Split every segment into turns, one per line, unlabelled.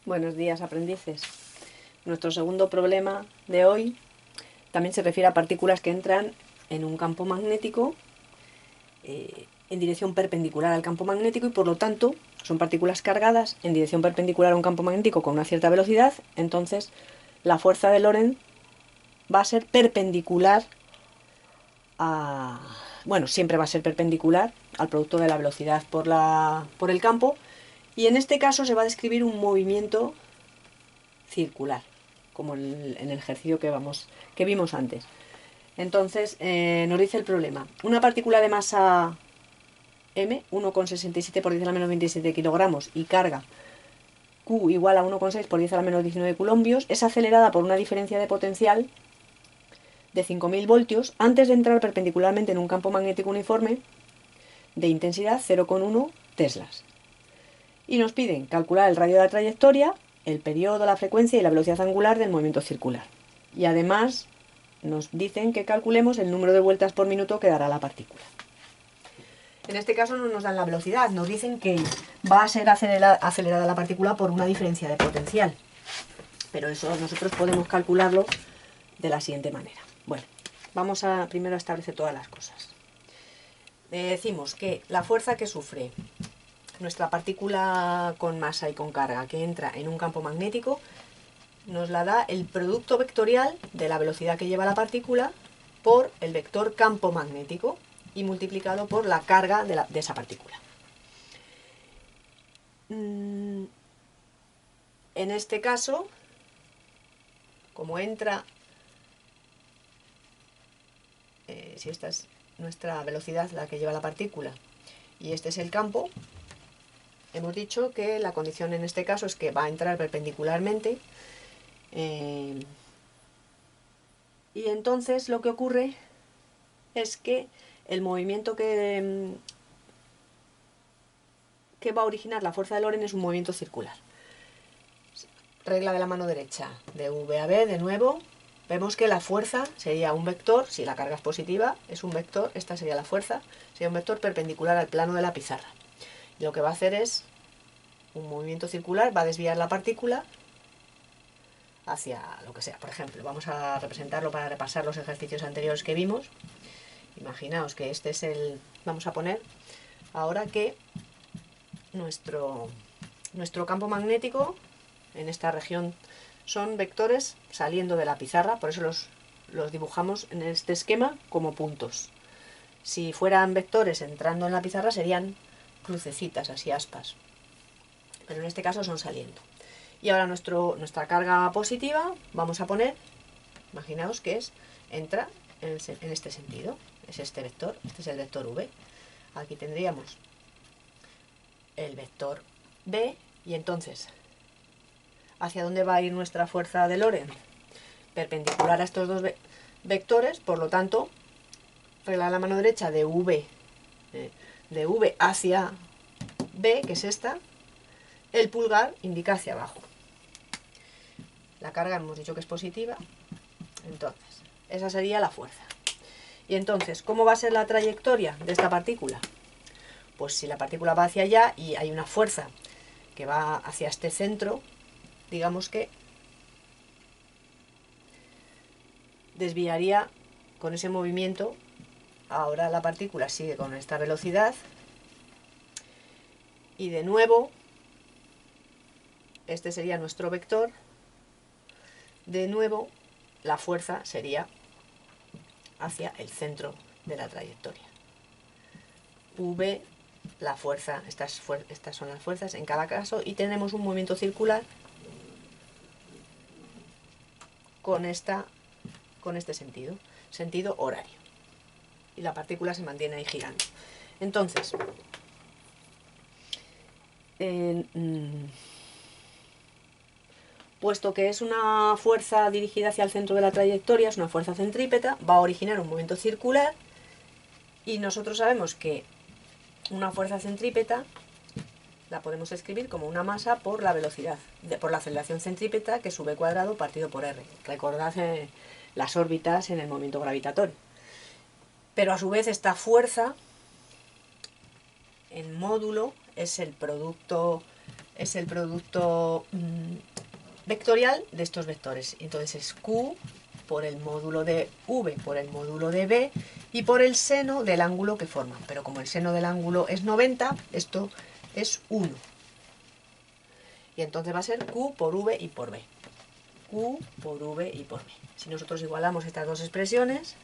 Buenos días, aprendices. Nuestro segundo problema de hoy también se refiere a partículas que entran en un campo magnético en dirección perpendicular al campo magnético y por lo tanto son partículas cargadas en dirección perpendicular a un campo magnético con una cierta velocidad. Entonces la fuerza de Lorentz va a ser perpendicular a... Bueno, siempre va a ser perpendicular al producto de la velocidad por el campo, y en este caso se va a describir un movimiento circular, como en el ejercicio que vimos antes. Entonces nos dice el problema: una partícula de masa m, 1,67 por 10 a la menos 27 kilogramos, y carga q igual a 1,6 por 10 a la menos 19 coulombios, es acelerada por una diferencia de potencial de 5000 voltios antes de entrar perpendicularmente en un campo magnético uniforme de intensidad 0,1 teslas. Y nos piden calcular el radio de la trayectoria, el periodo, la frecuencia y la velocidad angular del movimiento circular. Y además nos dicen que calculemos el número de vueltas por minuto que dará la partícula. En este caso no nos dan la velocidad, nos dicen que va a ser acelerada la partícula por una diferencia de potencial. Pero eso nosotros podemos calcularlo de la siguiente manera. Bueno, vamos a primero a establecer todas las cosas. Decimos que la fuerza que sufre nuestra partícula con masa y con carga que entra en un campo magnético nos la da el producto vectorial de la velocidad que lleva la partícula por el vector campo magnético y multiplicado por la carga de esa partícula. En este caso, como entra, si esta es nuestra velocidad, la que lleva la partícula, y este es el campo, hemos dicho que la condición en este caso es que va a entrar perpendicularmente, y entonces lo que ocurre es que el movimiento que va a originar la fuerza de Lorentz es un movimiento circular. Regla de la mano derecha, de V a B, de nuevo, vemos que la fuerza sería un vector, si la carga es positiva, es un vector, esta sería la fuerza, sería un vector perpendicular al plano de la pizarra. Y lo que va a hacer es un movimiento circular, va a desviar la partícula hacia lo que sea. Por ejemplo, vamos a representarlo para repasar los ejercicios anteriores que vimos. Imaginaos que este es el... Vamos a poner ahora que nuestro campo magnético en esta región son vectores saliendo de la pizarra, por eso los dibujamos en este esquema como puntos. Si fueran vectores entrando en la pizarra serían crucecitas, así aspas, pero en este caso son saliendo. Y ahora nuestra carga positiva vamos a poner, imaginaos que entra en este sentido, es este vector, este es el vector V. Aquí tendríamos el vector B, y entonces, ¿hacia dónde va a ir nuestra fuerza de Lorentz? Perpendicular a estos dos vectores, por lo tanto, regla de la mano derecha de V hacia B, que es esta, el pulgar indica hacia abajo. La carga hemos dicho que es positiva, entonces, esa sería la fuerza. Y entonces, ¿cómo va a ser la trayectoria de esta partícula? Pues si la partícula va hacia allá y hay una fuerza que va hacia este centro, digamos que desviaría con ese movimiento. Ahora la partícula sigue con esta velocidad y de nuevo este sería nuestro vector. De nuevo la fuerza sería hacia el centro de la trayectoria. V, la fuerza, estas son las fuerzas en cada caso, y tenemos un movimiento circular con este sentido horario, y la partícula se mantiene ahí girando. Entonces, puesto que es una fuerza dirigida hacia el centro de la trayectoria, es una fuerza centrípeta, va a originar un movimiento circular, y nosotros sabemos que una fuerza centrípeta la podemos escribir como una masa por la velocidad, por la aceleración centrípeta, que es v cuadrado partido por r. Recordad las órbitas en el momento gravitatorio. Pero a su vez esta fuerza en módulo es el producto es el producto vectorial de estos vectores. Entonces es Q por el módulo de V por el módulo de B y por el seno del ángulo que forman. Pero como el seno del ángulo es 90, esto es 1. Y entonces va a ser Q por V y por B. Q por V y por B. Si nosotros igualamos estas dos expresiones,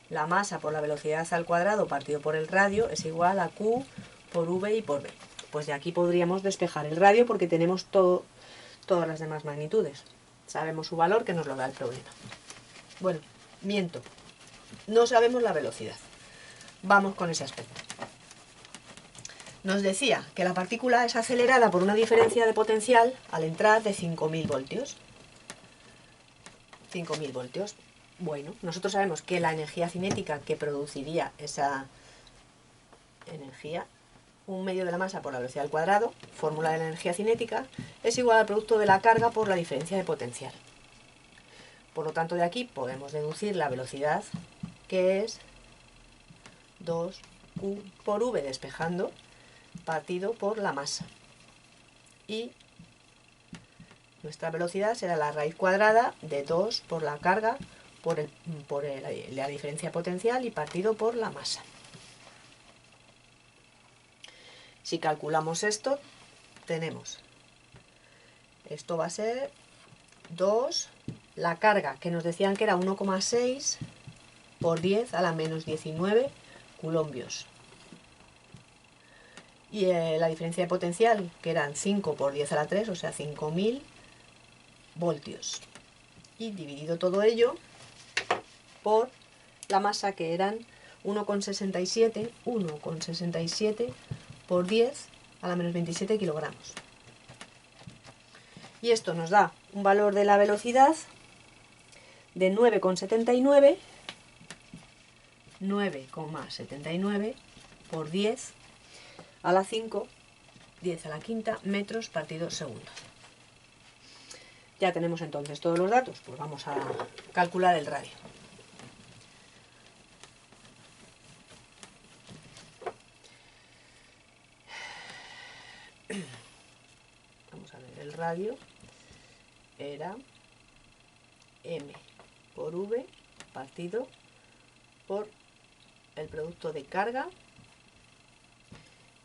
la masa por la velocidad al cuadrado partido por el radio es igual a Q por V y por B. Pues de aquí podríamos despejar el radio porque tenemos todas las demás magnitudes. Sabemos su valor que nos lo da el problema. Bueno, miento. No sabemos la velocidad. Vamos con ese aspecto. Nos decía que la partícula es acelerada por una diferencia de potencial al entrar de 5.000 voltios. 5.000 voltios. Bueno, nosotros sabemos que la energía cinética que produciría esa energía, un medio de la masa por la velocidad al cuadrado, fórmula de la energía cinética, es igual al producto de la carga por la diferencia de potencial. Por lo tanto, de aquí podemos deducir la velocidad, que es 2Q por V despejando, partido por la masa. Y nuestra velocidad será la raíz cuadrada de 2 por la carga por la diferencia potencial y partido por la masa. Si calculamos esto, tenemos, esto va a ser 2, la carga que nos decían que era 1,6 por 10 a la menos 19 coulombios. Y la diferencia de potencial, que eran 5 por 10 a la 3, o sea, 5.000 voltios. Y dividido todo ello por la masa, que eran 1,67 por 10 a la menos 27 kilogramos. Y esto nos da un valor de la velocidad de 9,79 por 10 a la 5, 10 a la quinta metros partido segundo. Ya tenemos entonces todos los datos, pues vamos a calcular el radio. Vamos a ver, el radio era M por V partido por el producto de carga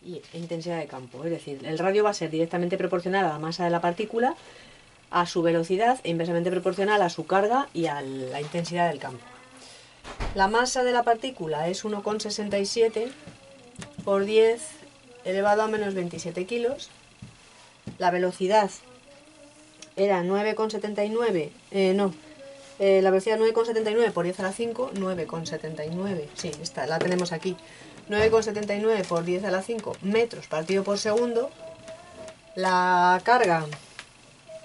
y intensidad de campo. Es decir, el radio va a ser directamente proporcional a la masa de la partícula, a su velocidad e inversamente proporcional a su carga y a la intensidad del campo. La masa de la partícula es 1,67 por 10 elevado a menos 27 kilos. La velocidad era 9,79, la velocidad 9,79 por 10 a la 5, 9,79, sí, esta la tenemos aquí, 9,79 por 10 a la 5 metros partido por segundo. La carga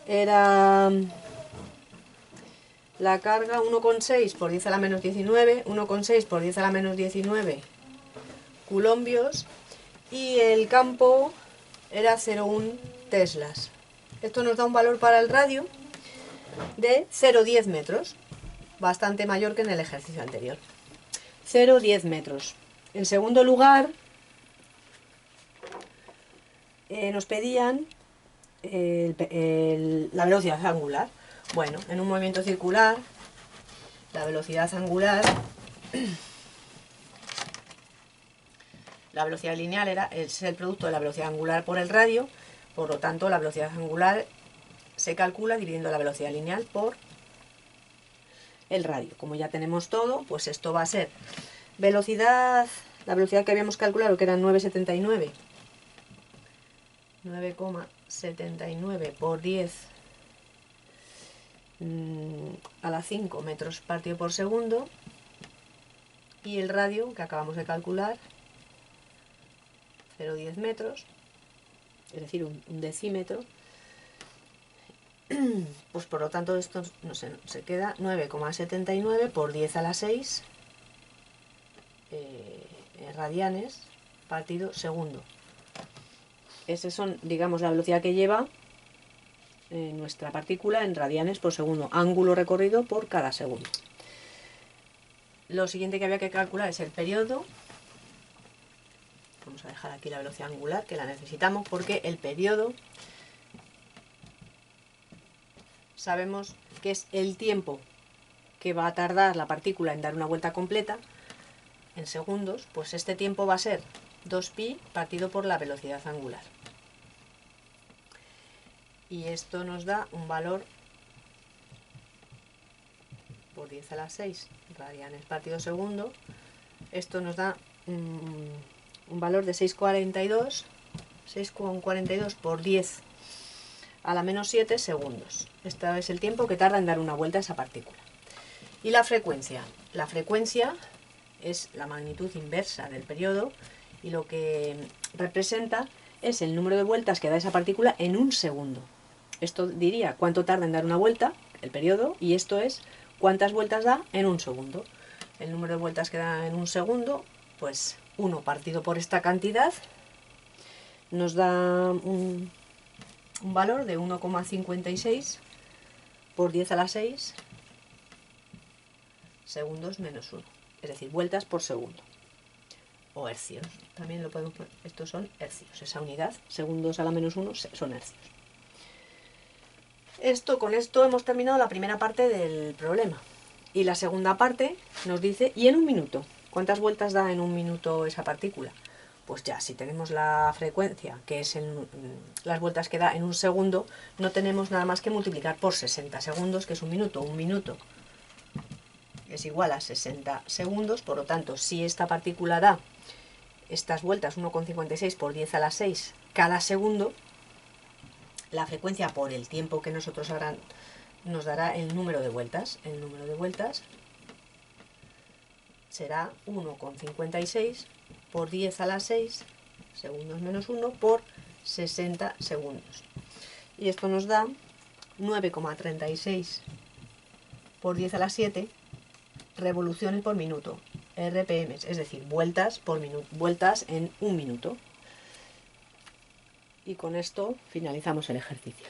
era 1,6 por 10 a la menos 19, 1,6 por 10 a la menos 19 coulombios, y el campo era 0,1 teslas. Esto nos da un valor para el radio de 0,10 metros, bastante mayor que en el ejercicio anterior. 0,10 metros. En segundo lugar, nos pedían la velocidad angular. Bueno, en un movimiento circular, la velocidad angular, la velocidad lineal es el producto de la velocidad angular por el radio. Por lo tanto, la velocidad angular se calcula dividiendo la velocidad lineal por el radio. Como ya tenemos todo, pues esto va a ser velocidad, la velocidad que habíamos calculado, que era 9,79 por 10 a la 5 metros partido por segundo, y el radio que acabamos de calcular, 0,10 metros, es decir, un decímetro. Pues por lo tanto esto no sé, se queda 9,79 por 10 a la 6 radianes partido segundo. Esas son, digamos, la velocidad que lleva nuestra partícula en radianes por segundo, ángulo recorrido por cada segundo. Lo siguiente que había que calcular es el periodo Vamos a dejar aquí la velocidad angular, que la necesitamos porque el periodo sabemos que es el tiempo que va a tardar la partícula en dar una vuelta completa en segundos. Pues este tiempo va a ser 2pi partido por la velocidad angular. Y esto nos da un valor por 10 a la 6 radianes partido segundo. Esto nos da un valor de 6,42 por 10 a la menos 7 segundos. Este es el tiempo que tarda en dar una vuelta a esa partícula. Y la frecuencia. La frecuencia es la magnitud inversa del periodo y lo que representa es el número de vueltas que da esa partícula en un segundo. Esto diría cuánto tarda en dar una vuelta, el periodo, y esto es cuántas vueltas da en un segundo. El número de vueltas que da en un segundo, pues 1 partido por esta cantidad, nos da un valor de 1,56 por 10 a la 6 segundos menos 1. Es decir, vueltas por segundo. O hercios. También lo podemos poner. Estos son hercios. Esa unidad, segundos a la menos 1, son hercios. Con esto hemos terminado la primera parte del problema. Y la segunda parte nos dice, ¿y en un minuto? ¿Cuántas vueltas da en un minuto esa partícula? Pues ya, si tenemos la frecuencia, que es las vueltas que da en un segundo, no tenemos nada más que multiplicar por 60 segundos, que es un minuto. Un minuto es igual a 60 segundos, por lo tanto, si esta partícula da estas vueltas 1,56 por 10 a la 6 cada segundo, la frecuencia por el tiempo que nosotros nos dará el número de vueltas. El número de vueltas será 1,56 por 10 a la 6 segundos menos 1 por 60 segundos. Y esto nos da 9,36 por 10 a la 7 revoluciones por minuto, RPM, es decir, vueltas por minuto, vueltas en un minuto. Y con esto finalizamos el ejercicio.